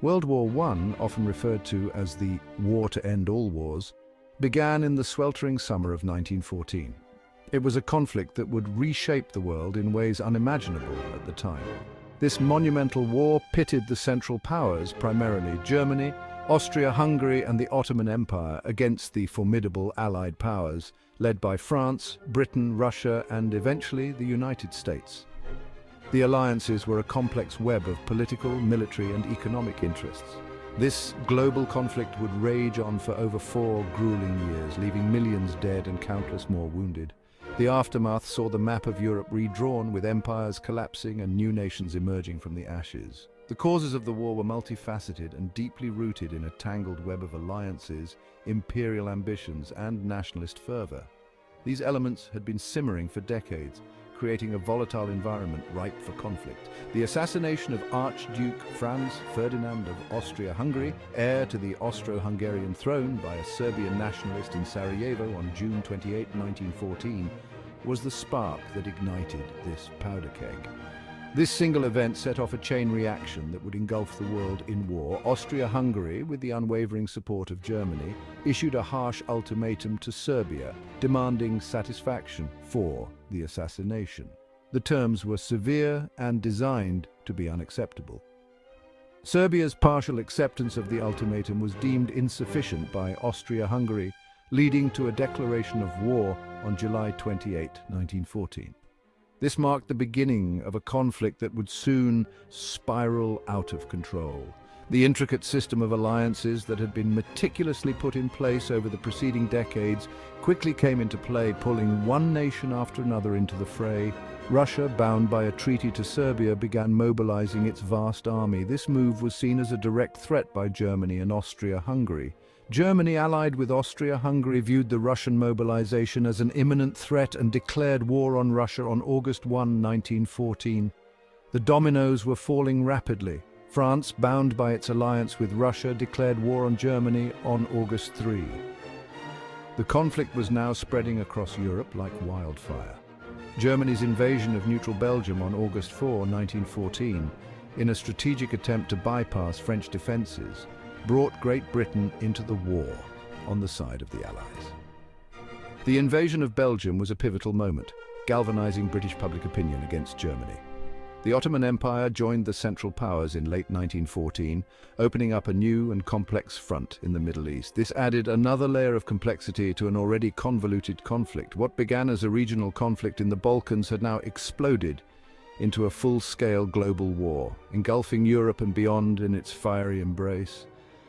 World War I, often referred to as the War to End All Wars, began in the sweltering summer of 1914. It was a conflict that would reshape the world in ways unimaginable at the time. This monumental war pitted the Central Powers, primarily Germany, Austria-Hungary and the Ottoman Empire, against the formidable Allied powers, led by France, Britain, Russia and eventually the United States. The alliances were a complex web of political, military and economic interests. This global conflict would rage on for over 4 grueling years, leaving millions dead and countless more wounded. The aftermath saw the map of Europe redrawn, with empires collapsing and new nations emerging from the ashes. The causes of the war were multifaceted and deeply rooted in a tangled web of alliances, imperial ambitions and nationalist fervor. These elements had been simmering for decades, creating a volatile environment ripe for conflict. The assassination of Archduke Franz Ferdinand of Austria-Hungary, heir to the Austro-Hungarian throne, by a Serbian nationalist in Sarajevo on June 28, 1914, was the spark that ignited this powder keg. This single event set off a chain reaction that would engulf the world in war. Austria-Hungary, with the unwavering support of Germany, issued a harsh ultimatum to Serbia, demanding satisfaction for the assassination. The terms were severe and designed to be unacceptable. Serbia's partial acceptance of the ultimatum was deemed insufficient by Austria-Hungary, leading to a declaration of war on July 28, 1914. This marked the beginning of a conflict that would soon spiral out of control. The intricate system of alliances that had been meticulously put in place over the preceding decades quickly came into play, pulling one nation after another into the fray. Russia, bound by a treaty to Serbia, began mobilizing its vast army. This move was seen as a direct threat by Germany and Austria-Hungary. Germany, allied with Austria-Hungary, viewed the Russian mobilization as an imminent threat and declared war on Russia on August 1, 1914. The dominoes were falling rapidly. France, bound by its alliance with Russia, declared war on Germany on August 3. The conflict was now spreading across Europe like wildfire. Germany's invasion of neutral Belgium on August 4, 1914, in a strategic attempt to bypass French defenses, brought Great Britain into the war on the side of the Allies. The invasion of Belgium was a pivotal moment, galvanizing British public opinion against Germany. The Ottoman Empire joined the Central Powers in late 1914, opening up a new and complex front in the Middle East. This added another layer of complexity to an already convoluted conflict. What began as a regional conflict in the Balkans had now exploded into a full-scale global war, engulfing Europe and beyond in its fiery embrace.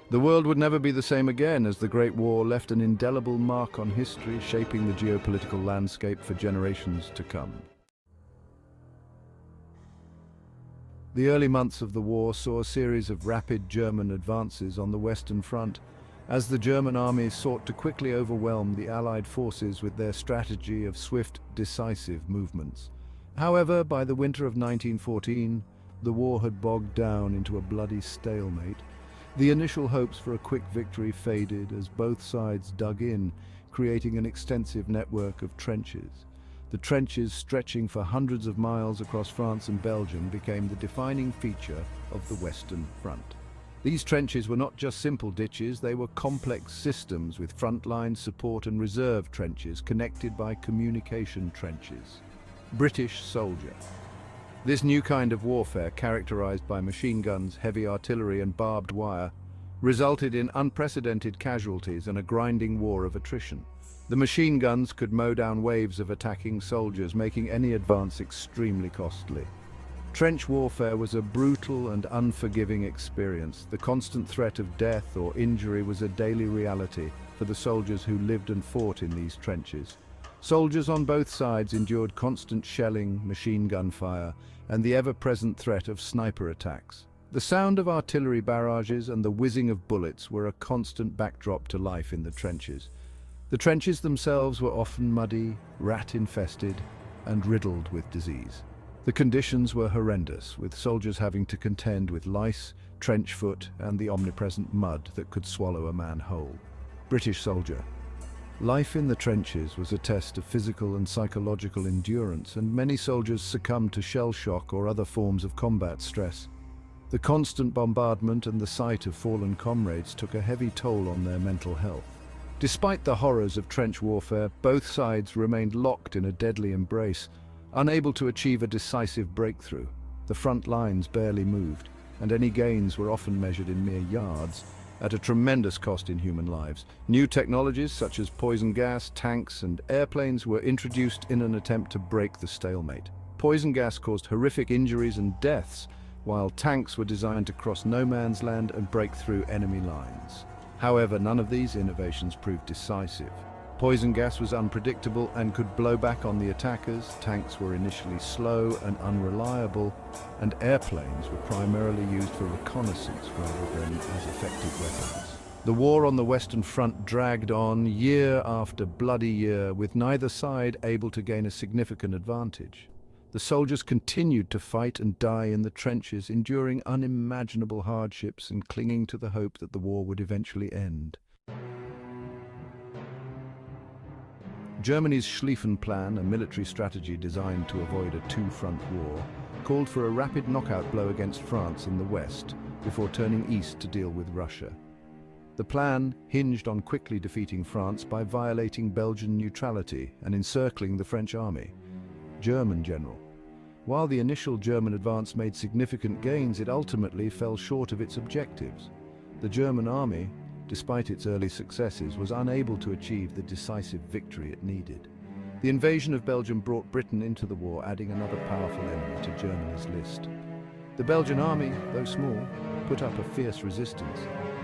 The world would never be the same again, as the Great War left an indelible mark on history, shaping the geopolitical landscape for generations to come. The early months of the war saw a series of rapid German advances on the Western Front, as the German armies sought to quickly overwhelm the Allied forces with their strategy of swift, decisive movements. However, by the winter of 1914, the war had bogged down into a bloody stalemate. The initial hopes for a quick victory faded as both sides dug in, creating an extensive network of trenches. The trenches, stretching for hundreds of miles across France and Belgium, became the defining feature of the Western Front. These trenches were not just simple ditches, they were complex systems with front line support and reserve trenches connected by communication trenches. British soldier. This new kind of warfare, characterized by machine guns, heavy artillery and barbed wire, resulted in unprecedented casualties and a grinding war of attrition. The machine guns could mow down waves of attacking soldiers, making any advance extremely costly. Trench warfare was a brutal and unforgiving experience. The constant threat of death or injury was a daily reality for the soldiers who lived and fought in these trenches. Soldiers on both sides endured constant shelling, machine gun fire, and the ever-present threat of sniper attacks. The sound of artillery barrages and the whizzing of bullets were a constant backdrop to life in the trenches. The trenches themselves were often muddy, rat-infested, and riddled with disease. The conditions were horrendous, with soldiers having to contend with lice, trench foot, and the omnipresent mud that could swallow a man whole. British soldier. Life in the trenches was a test of physical and psychological endurance, and many soldiers succumbed to shell shock or other forms of combat stress. The constant bombardment and the sight of fallen comrades took a heavy toll on their mental health. Despite the horrors of trench warfare, both sides remained locked in a deadly embrace, unable to achieve a decisive breakthrough. The front lines barely moved, and any gains were often measured in mere yards, at a tremendous cost in human lives. New technologies such as poison gas, tanks, and airplanes were introduced in an attempt to break the stalemate. Poison gas caused horrific injuries and deaths, while tanks were designed to cross no man's land and break through enemy lines. However, none of these innovations proved decisive. Poison gas was unpredictable and could blow back on the attackers, tanks were initially slow and unreliable, and airplanes were primarily used for reconnaissance rather than as effective weapons. The war on the Western Front dragged on year after bloody year, with neither side able to gain a significant advantage. The soldiers continued to fight and die in the trenches, enduring unimaginable hardships and clinging to the hope that the war would eventually end. Germany's Schlieffen Plan, a military strategy designed to avoid a two-front war, called for a rapid knockout blow against France in the west, before turning east to deal with Russia. The plan hinged on quickly defeating France by violating Belgian neutrality and encircling the French army. German general. While the initial German advance made significant gains, it ultimately fell short of its objectives. The German army, despite its early successes, was unable to achieve the decisive victory it needed. The invasion of Belgium brought Britain into the war, adding another powerful enemy to Germany's list. The Belgian army, though small, put up a fierce resistance,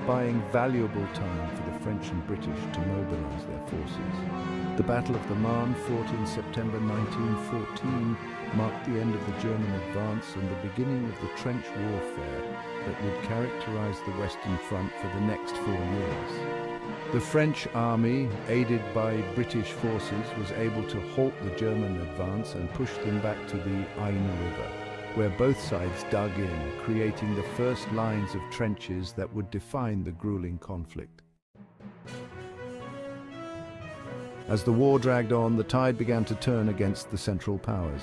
buying valuable time for the French and British to mobilize their forces. The Battle of the Marne, fought in September 1914, marked the end of the German advance and the beginning of the trench warfare that would characterize the Western Front for the next 4 years. The French army, aided by British forces, was able to halt the German advance and push them back to the Aisne River, where both sides dug in, creating the first lines of trenches that would define the grueling conflict. As the war dragged on, the tide began to turn against the Central Powers.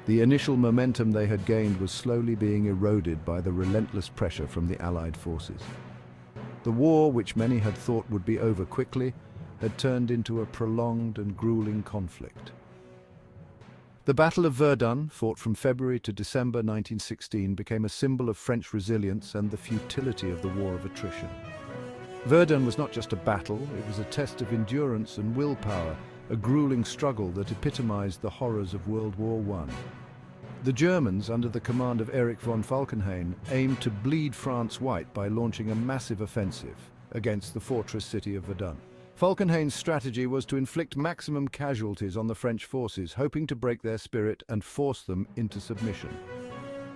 The initial momentum they had gained was slowly being eroded by the relentless pressure from the Allied forces. The war, which many had thought would be over quickly, had turned into a prolonged and grueling conflict. The Battle of Verdun, fought from February to December 1916, became a symbol of French resilience and the futility of the war of attrition. Verdun was not just a battle, it was a test of endurance and willpower, a grueling struggle that epitomized the horrors of World War I. The Germans, under the command of Erich von Falkenhayn, aimed to bleed France white by launching a massive offensive against the fortress city of Verdun. Falkenhayn's strategy was to inflict maximum casualties on the French forces, hoping to break their spirit and force them into submission.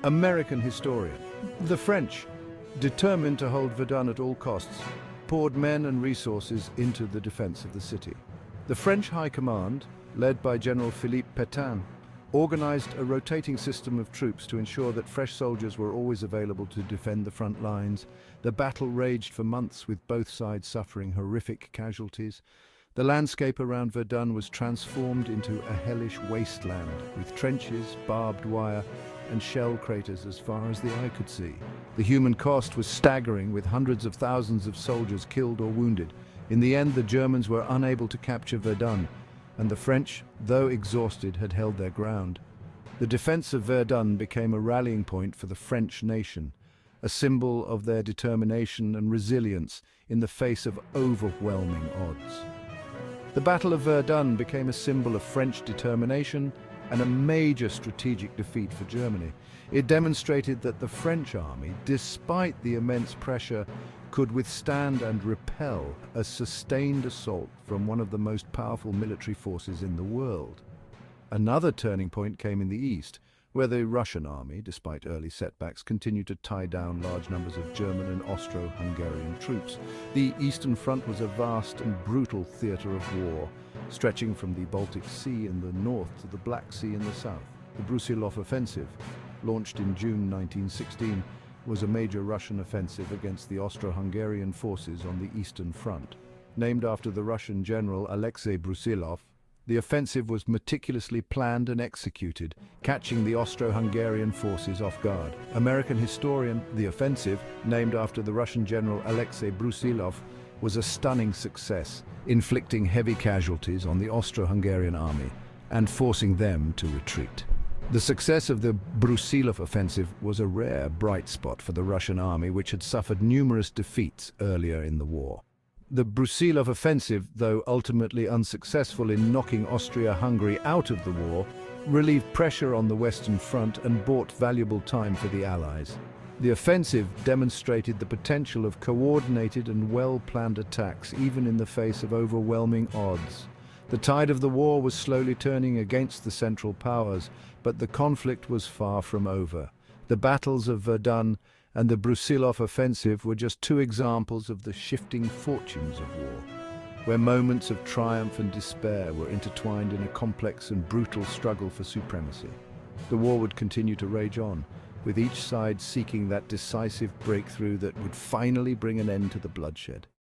American historian. The French, determined to hold Verdun at all costs, poured men and resources into the defense of the city. The French High Command, led by General Philippe Pétain, organized a rotating system of troops to ensure that fresh soldiers were always available to defend the front lines. The battle raged for months, with both sides suffering horrific casualties. The landscape around Verdun was transformed into a hellish wasteland, with trenches, barbed wire, and shell craters as far as the eye could see. The human cost was staggering, with hundreds of thousands of soldiers killed or wounded. In the end, the Germans were unable to capture Verdun, and the French, though exhausted, had held their ground. The defense of Verdun became a rallying point for the French nation, a symbol of their determination and resilience in the face of overwhelming odds. The Battle of Verdun became a symbol of French determination and a major strategic defeat for Germany. It demonstrated that the French army, despite the immense pressure, could withstand and repel a sustained assault from one of the most powerful military forces in the world. Another turning point came in the east, where the Russian army, despite early setbacks, continued to tie down large numbers of German and Austro-Hungarian troops. The Eastern Front was a vast and brutal theatre of war, stretching from the Baltic Sea in the north to the Black Sea in the south. The Brusilov Offensive, launched in June 1916, was a major Russian offensive against the Austro-Hungarian forces on the Eastern Front. Named after the Russian general Alexei Brusilov, The offensive was meticulously planned and executed, catching the Austro-Hungarian forces off guard. American historian, the offensive, named after the Russian general Alexei Brusilov, was a stunning success, inflicting heavy casualties on the Austro-Hungarian army and forcing them to retreat. The success of the Brusilov offensive was a rare bright spot for the Russian army, which had suffered numerous defeats earlier in the war. The Brusilov offensive, though ultimately unsuccessful in knocking Austria-Hungary out of the war, relieved pressure on the Western Front and bought valuable time for the Allies. The offensive demonstrated the potential of coordinated and well-planned attacks, even in the face of overwhelming odds. The tide of the war was slowly turning against the Central Powers, but the conflict was far from over. The battles of Verdun and the Brusilov offensive were just two examples of the shifting fortunes of war, where moments of triumph and despair were intertwined in a complex and brutal struggle for supremacy. The war would continue to rage on, with each side seeking that decisive breakthrough that would finally bring an end to the bloodshed.